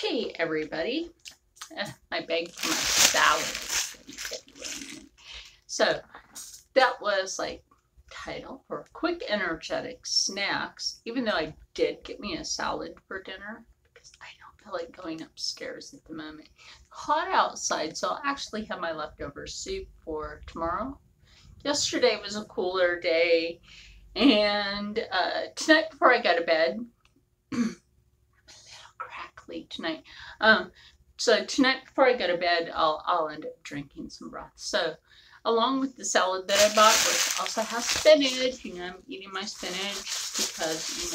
Hey everybody, I begged for my salad. So that was like title for quick energetic snacks, even though I did get me a salad for dinner because I don't feel like going upstairs at the moment. Hot outside, so I'll actually have my leftover soup for tomorrow. Yesterday was a cooler day, and tonight before I go to bed, crackly tonight. So tonight before I go to bed, I'll end up drinking some broth. So along with the salad that I bought, which also has spinach, I'm eating my spinach because,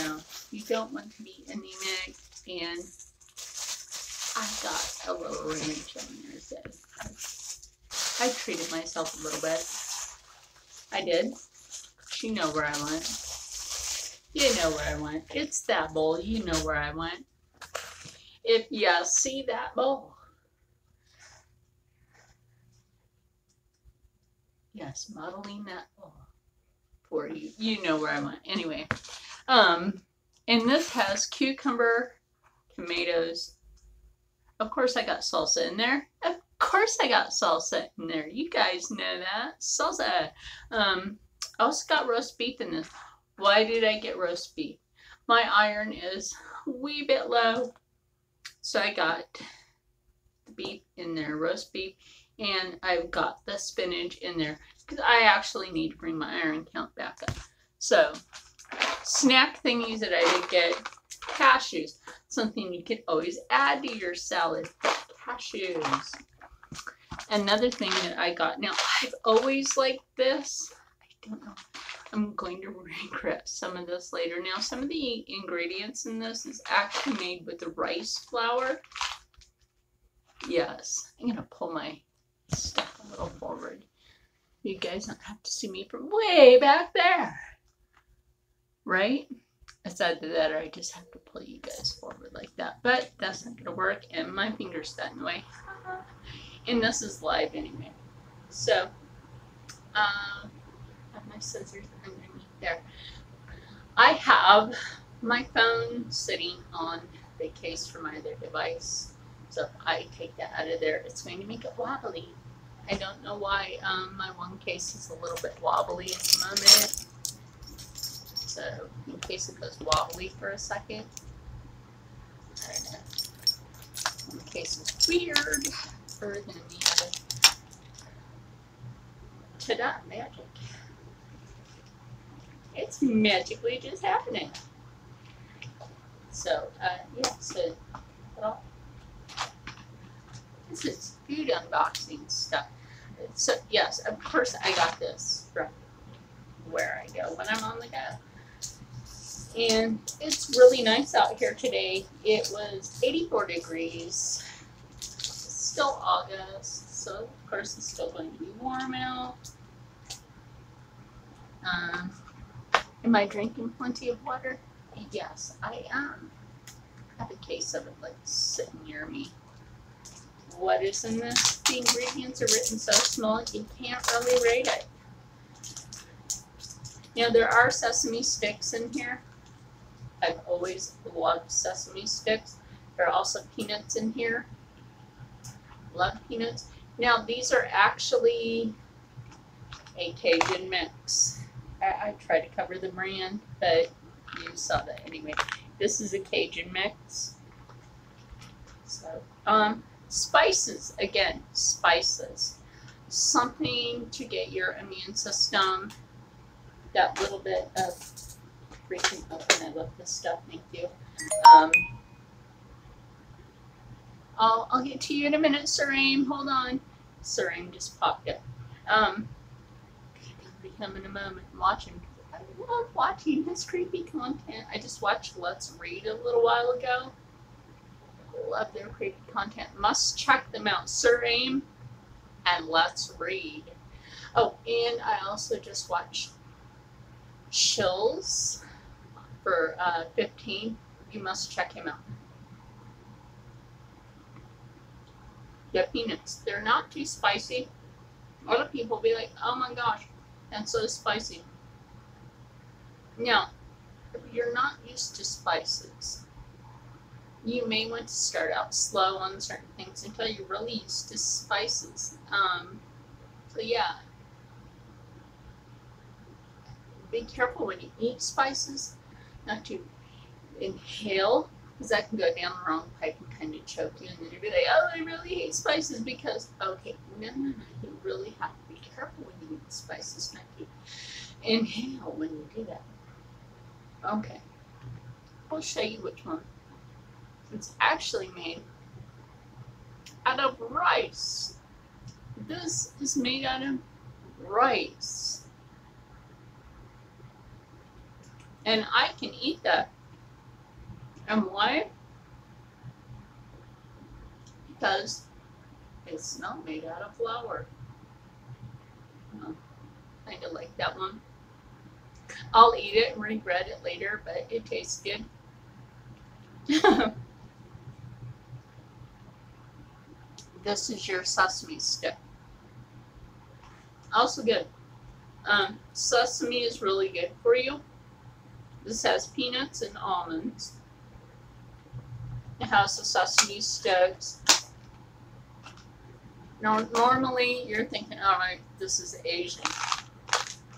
you don't want to be anemic. And I got a little ranch on there. So I treated myself a little bit. I did. You know where I went. You know where I went. It's that bowl. You know where I went. If you see that bowl. Yes, modeling that bowl for you. You know where I went. Anyway, and this has cucumber, tomatoes. Of course I got salsa in there. Of course I got salsa in there. You guys know that. Salsa. I also got roast beef in this. Why did I get roast beef? My iron is a wee bit low. So I got the beef in there, roast beef, and I've got the spinach in there because I actually need to bring my iron count back up. So, snack thingies that I did get, cashews, something you could always add to your salad, cashews. Another thing that I got, now I've always liked this, I don't know, I'm going to regret some of this later. Now, some of the ingredients in this is actually made with the rice flour. Yes, I'm going to pull my stuff a little forward. You guys don't have to see me from way back there. Right? It's either that or I just have to pull you guys forward like that. But that's not going to work, and my finger's got in the way. And this is live anyway. So, I have my scissors underneath there. I have my phone sitting on the case for my other device. So if I take that out of there, it's going to make it wobbly. I don't know why. My one case is a little bit wobbly at the moment. So in case it goes wobbly for a second, I don't know. One case is weirder than the other. Ta-da, magic. It's magically just happening. So, yeah, so, well, this is food unboxing stuff. So, yes, of course I got this from where I go when I'm on the go. And it's really nice out here today. It was 84 degrees. It's still August, so of course it's still going to be warm out. Am I drinking plenty of water? Yes, I am. I have a case of it like sitting near me. What is in this? The ingredients are written so small you can't really read it. Now there are sesame sticks in here. I've always loved sesame sticks. There are also peanuts in here. Love peanuts. Now these are actually a Cajun mix. I tried to cover the brand, but you saw that anyway. This is a Cajun mix. So, spices, again, spices. Something to get your immune system, that little bit of freaking open. I love this stuff, thank you. I'll get to you in a minute, Sir Aim. Hold on. Sir Aim just popped up. Him in a moment and watch him. I love watching his creepy content. I just watched Let's Read a little while ago. Love their creepy content. Must check them out. Sir Aim and Let's Read. Oh, and I also just watched Chills for 15. You must check him out. Yeah, peanuts. They're not too spicy. A lot of people will be like, oh my gosh, that's so spicy. Now, if you're not used to spices, you may want to start out slow on certain things until you're really used to spices. So yeah, be careful when you eat spices not to inhale, because that can go down the wrong pipe and kind of choke you, and then you'll be like, oh, I really hate spices because, okay, no, you really have to be careful when you eat spices not to inhale when you do that. Okay, I'll show you which one. It's actually made out of rice. This is made out of rice. And I can eat that. And why? Because it's not made out of flour. Kind of like that one. I'll eat it and regret it later, but it tastes good. This is your sesame stick. Also good. Sesame is really good for you. This has peanuts and almonds. It has the sesame sticks. Now, normally you're thinking, all right, this is Asian.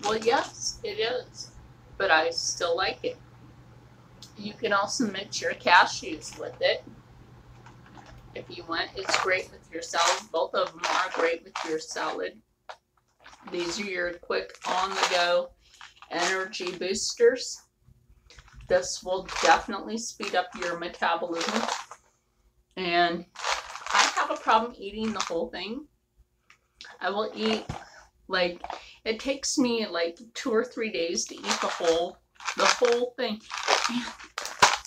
Well, yes, it is, but I still like it. You can also mix your cashews with it if you want. It's great with your salad. Both of them are great with your salad. These are your quick on-the-go energy boosters. This will definitely speed up your metabolism. And I have a problem eating the whole thing. I will eat, like, it takes me like 2 or 3 days to eat the whole thing. Man,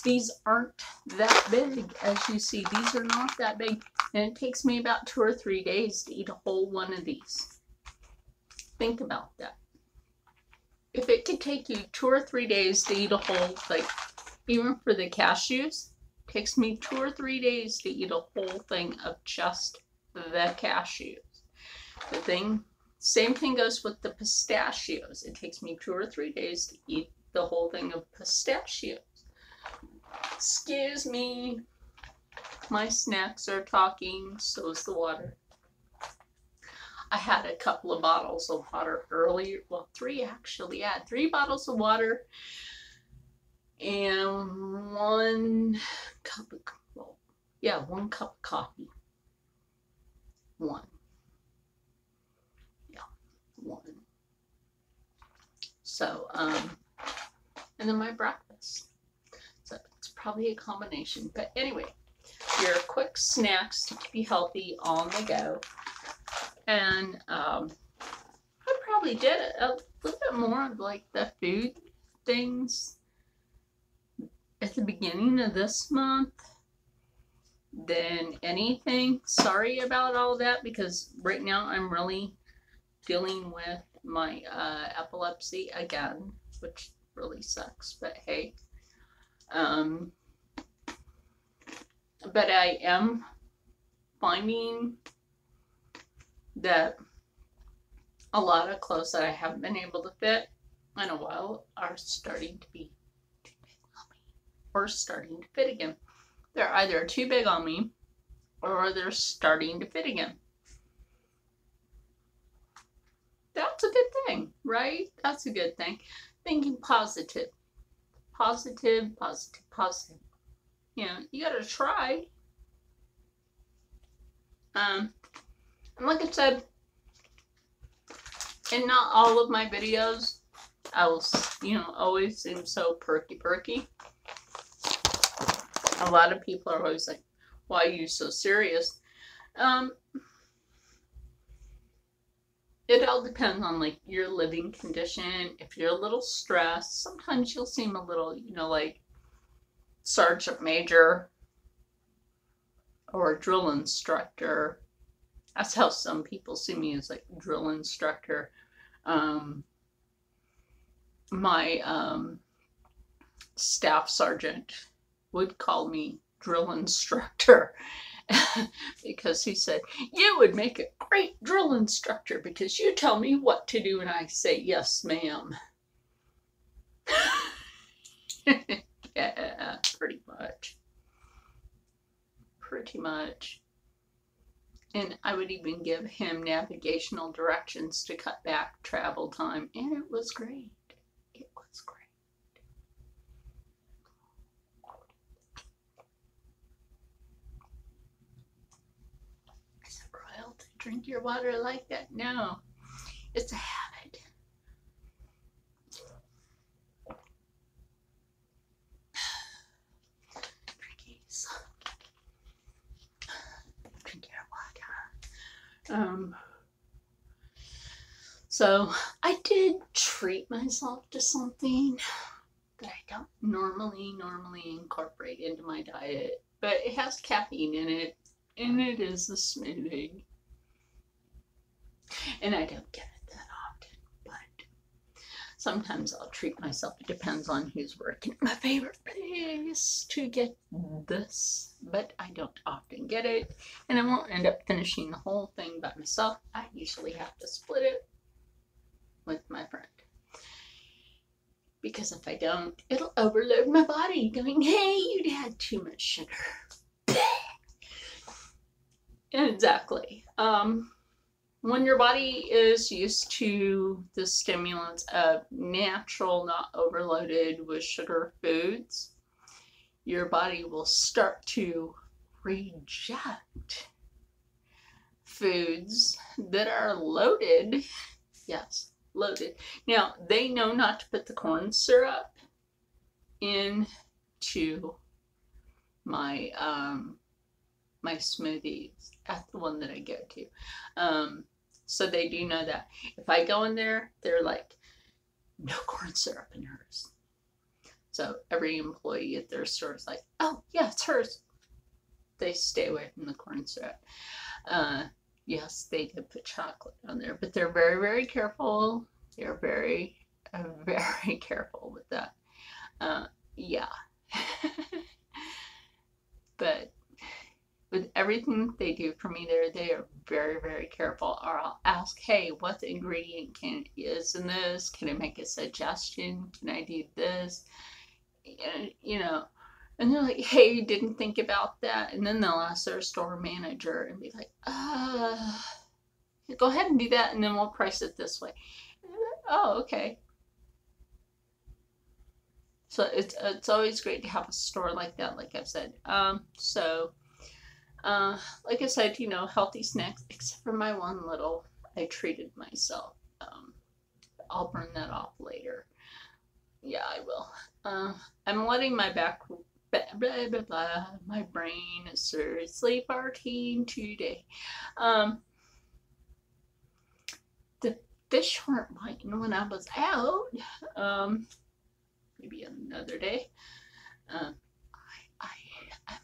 these aren't that big, as you see. These are not that big. And it takes me about 2 or 3 days to eat a whole one of these. Think about that. If it could take you 2 or 3 days to eat a whole, like, even for the cashews, it takes me 2 or 3 days to eat a whole thing of just the cashews. Same thing goes with the pistachios. It takes me 2 or 3 days to eat the whole thing of pistachios. Excuse me. My snacks are talking, so is the water. I had a couple of bottles of water earlier. Well, 3 actually. I had 3 bottles of water and 1 cup of, well, yeah, 1 cup of coffee. 1. Yeah, 1. So, and then my breakfast. So it's probably a combination. But anyway, your quick snacks to keep you healthy on the go. And I probably did a little bit more of like the food things at the beginning of this month than anything. Sorry about all that, because right now I'm really dealing with my epilepsy again, which really sucks, but hey. But I am finding that a lot of clothes that I haven't been able to fit in a while are starting to be too big on me, or starting to fit again. They're either too big on me or they're starting to fit again. That's a good thing, right? That's a good thing. Thinking positive. Positive, positive, positive. You know, you gotta try. And like I said, in not all of my videos, I will, always seem so perky. A lot of people are always like, why are you so serious? It all depends on like your living condition. If you're a little stressed, sometimes you'll seem a little, like sergeant major or a drill instructor. That's how some people see me, as like drill instructor. My staff sergeant would call me drill instructor because he said, you would make a great drill instructor because you tell me what to do and I say, yes, ma'am. Yeah, pretty much. pretty much. And I would even give him navigational directions to cut back travel time. And it was great. It was great. I said, Royal, drink your water like that? No, it's a habit. Drinkies. Drink your water. So I did treat myself to something that I don't normally incorporate into my diet, but it has caffeine in it, and it is a smoothie. And I don't get it that often, but sometimes I'll treat myself. It depends on who's working at my favorite place to get this, but I don't often get it, and I won't end up finishing the whole thing by myself. I usually have to split it with my friend, because if I don't, it'll overload my body going, hey, you had too much sugar. Exactly. When your body is used to the stimulants of natural, not overloaded with sugar foods, your body will start to reject foods that are loaded. Yes, loaded. Now, they know not to put the corn syrup into my my smoothies. That's the one that I go to. So they do know that. If I go in there, they're like, no corn syrup in hers. So every employee at their store is like, oh, yeah, it's hers. They stay away from the corn syrup. Yes, they did put chocolate on there, but they're very, very careful. They're very, very careful with that. Yeah. But with everything they do for me there, they are very, very careful. Or I'll ask, hey, what the ingredient is in this? Can I make a suggestion? Can I do this? You know, and they're like, hey, you didn't think about that. And then they'll ask their store manager and be like, go ahead and do that, and then we'll price it this way. Oh, okay. So it's always great to have a store like that, like I've said. Like I said, you know, healthy snacks, except for my one little, I treated myself. I'll burn that off later. Yeah, I will. I'm letting my my brain is seriously farting today. The fish weren't biting when I was out. Maybe another day. I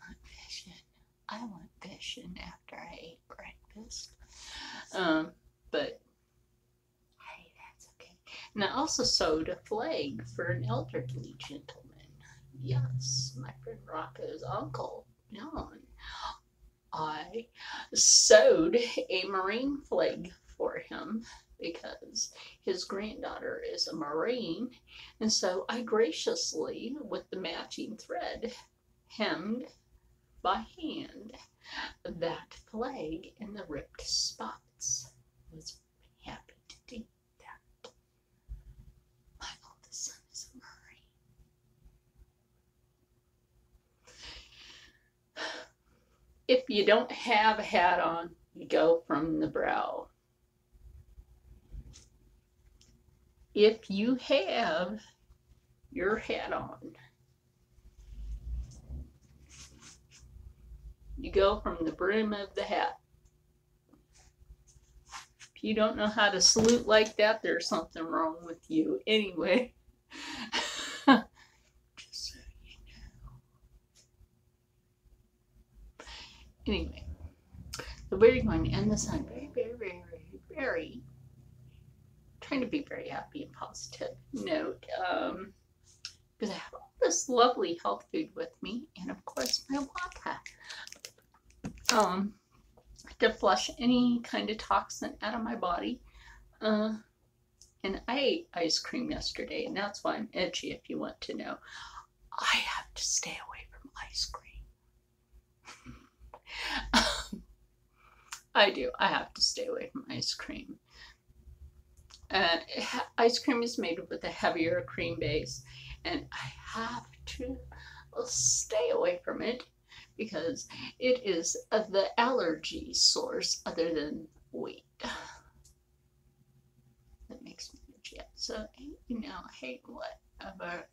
went fishing. I went fishing after I ate breakfast. But hey, that's okay. And I also sewed a flag for an elderly gentleman. Yes, my friend Rocco's uncle, John. I sewed a Marine flag for him because his granddaughter is a Marine, and so I graciously, with the matching thread, hemmed by hand that flag in the ripped spots. I was happy to do that. My oldest son is a Marine. If you don't have a hat on, you go from the brow. If you have your hat on, you go from the brim of the hat. If you don't know how to salute like that, there's something wrong with you. Anyway, just so you know. Anyway, so we're going to end this on very trying to be very happy and positive note, because I have all this lovely health food with me, and of course my water, to flush any kind of toxin out of my body. And I ate ice cream yesterday, and that's why I'm itchy, if you want to know. I have to stay away from ice cream. I do. I have to stay away from ice cream. Ice cream is made with a heavier cream base, and I have to stay away from it because it is the allergy source other than wheat. That makes me itchy. So, hey,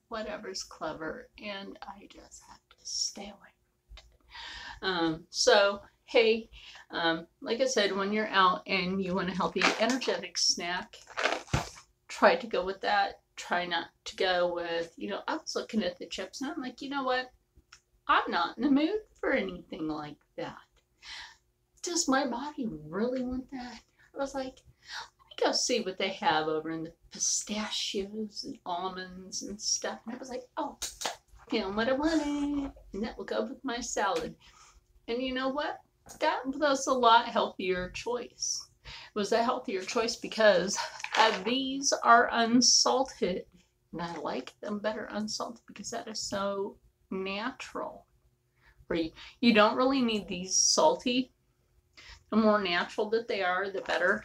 whatever's clever, and I just have to stay away. So, hey, like I said, when you're out and you want a healthy, energetic snack, try to go with that. Try not to go with, I was looking at the chips and I'm like, you know what? I'm not in the mood for anything like that. Does my body really want that? I was like, let me go see what they have over in the pistachios and almonds and stuff. And I was like, oh, what I wanted. And that will go with my salad. And you know what? That was a lot healthier choice. It was a healthier choice because these are unsalted. And I like them better unsalted because that is so natural. You don't really need these salty. The more natural that they are, the better.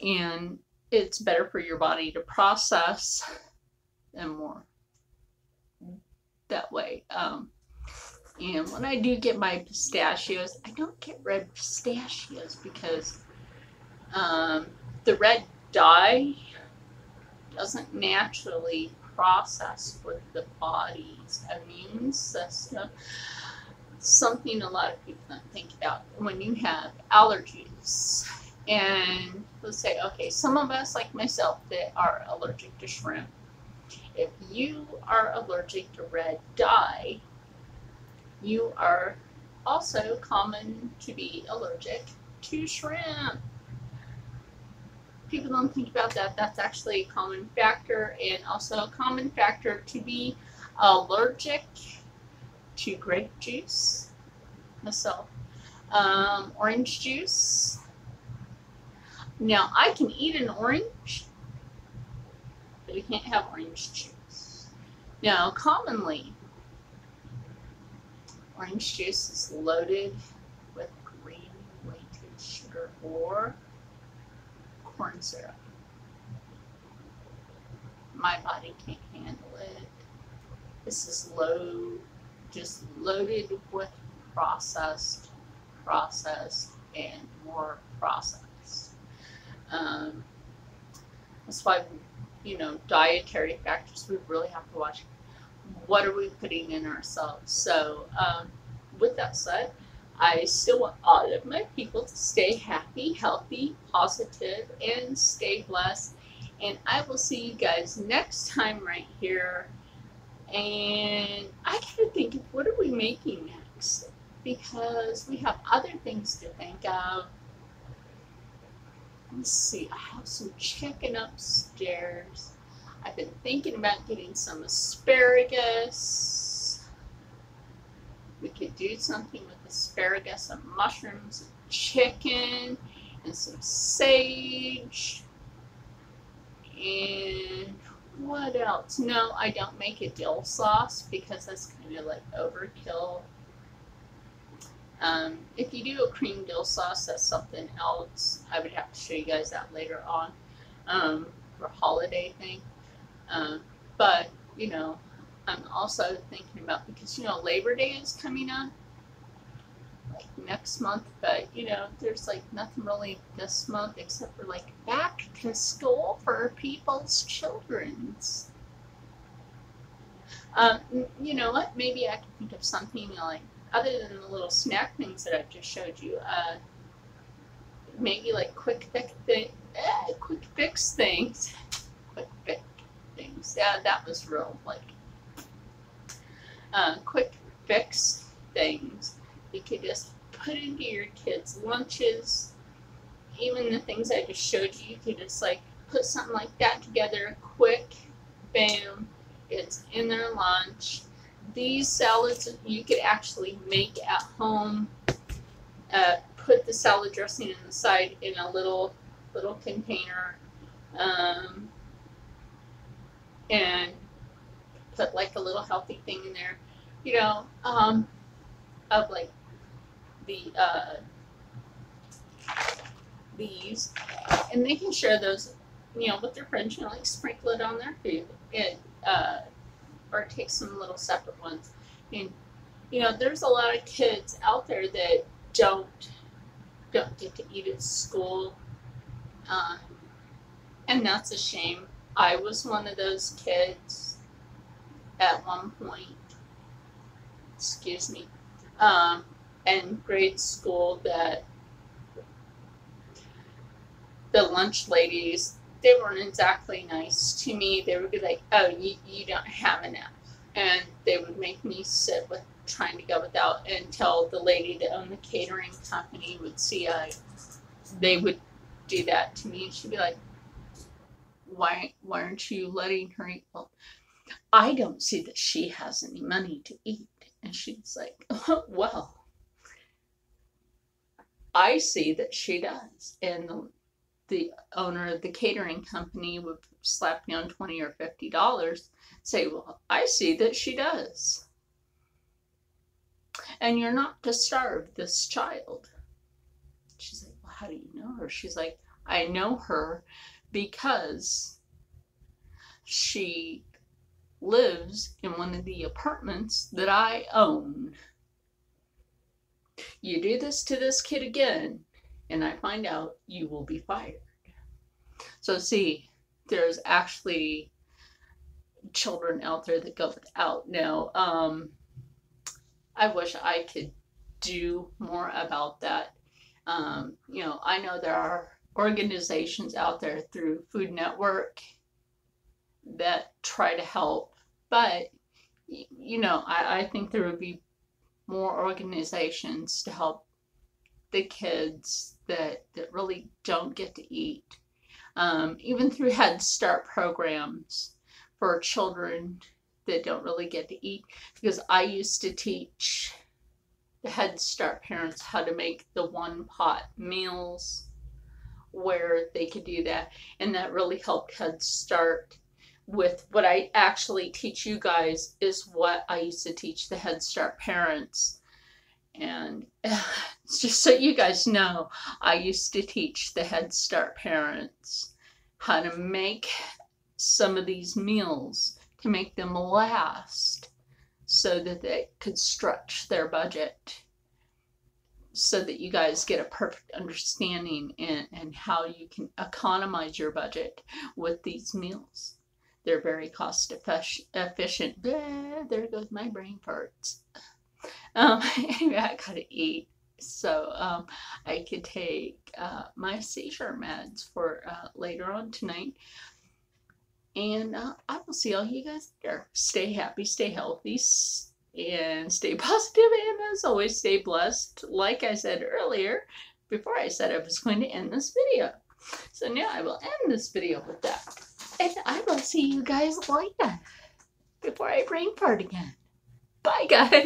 And it's better for your body to process them more that way. And when I do get my pistachios, I don't get red pistachios because the red dye doesn't naturally process with the body's immune system. Something a lot of people don't think about when you have allergies. And let's say, okay, some of us, like myself, that are allergic to shrimp. If you are allergic to red dye, you are also common to be allergic to shrimp. People don't think about that. That's actually a common factor, and also a common factor to be allergic to grape juice, myself, orange juice. Now, I can eat an orange, but I can't have orange juice. Now, commonly, orange juice is loaded with granulated sugar or corn syrup. My body can't handle it. This is just loaded with processed, and more processed. That's why, dietary factors, we really have to watch. What are we putting in ourselves? So, with that said, I still want all of my people to stay happy, healthy, positive, and stay blessed. And I will see you guys next time right here. And I gotta think of what are we making next? Because we have other things to think of. Let's see, I have some chicken upstairs. I've been thinking about getting some asparagus. We could do something with asparagus and mushrooms and chicken and some sage. And what else? No, I don't make a dill sauce because that's kind of like overkill. If you do a cream dill sauce, that's something else. I would have to show you guys that later on for a holiday thing. But, I'm also thinking about, because, Labor Day is coming up, like next month, but, there's like nothing really this month except for like back to school for people's children's. You know what? Maybe I can think of something like, other than the little snack things that I just showed you, maybe like quick fix things. Quick fix things. Yeah, that was real, like, quick fix things. You could just put into your kids' lunches. Even the things I just showed you, you could just like put something like that together, quick, bam, it's in their lunch. These salads you could actually make at home. Put the salad dressing in the side in a little container, and put like a little healthy thing in there, of like the these, and they can share those, with their friends, like sprinkle it on their food, or take some little separate ones. And, there's a lot of kids out there that don't get to eat at school, and that's a shame. I was one of those kids at one point, excuse me, in grade school, that the lunch ladies, they weren't exactly nice to me. They would be like, oh, you don't have enough. And they would make me sit with trying to go without, until the lady that owned the catering company would see they would do that to me. And she'd be like, why aren't you letting her eat? Well, I don't see that she has any money to eat. And she's like, oh, well, I see that she does. And the owner of the catering company would slap me on $20 or $50, say, well, I see that she does. And you're not to starve this child. She's like, well, how do you know her? She's like, I know her because she lives in one of the apartments that I own. You do this to this kid again, and I find out, you will be fired. So see, there's actually children out there that go without. Now, I wish I could do more about that. I know there are organizations out there through Food Network that try to help, but I think there would be more organizations to help the kids that really don't get to eat. Even through Head Start programs for children that don't really get to eat, because I used to teach the Head Start parents how to make the one pot meals where they could do that, and that really helped Head Start. With what I actually teach you guys is what I used to teach the Head Start parents. And just so you guys know, I used to teach the Head Start parents how to make some of these meals to make them last, so that they could stretch their budget, so that you guys get a perfect understanding and how you can economize your budget with these meals. They're very cost efficient. There goes my brain farts. Anyway, I gotta eat, so I could take my seizure meds for later on tonight. And I will see all you guys later. Stay happy, stay healthy, and stay positive, and as always, stay blessed. Like I said earlier, before I said I was going to end this video. So now I will end this video with that. And I will see you guys later, before I brain fart again. Bye, guys.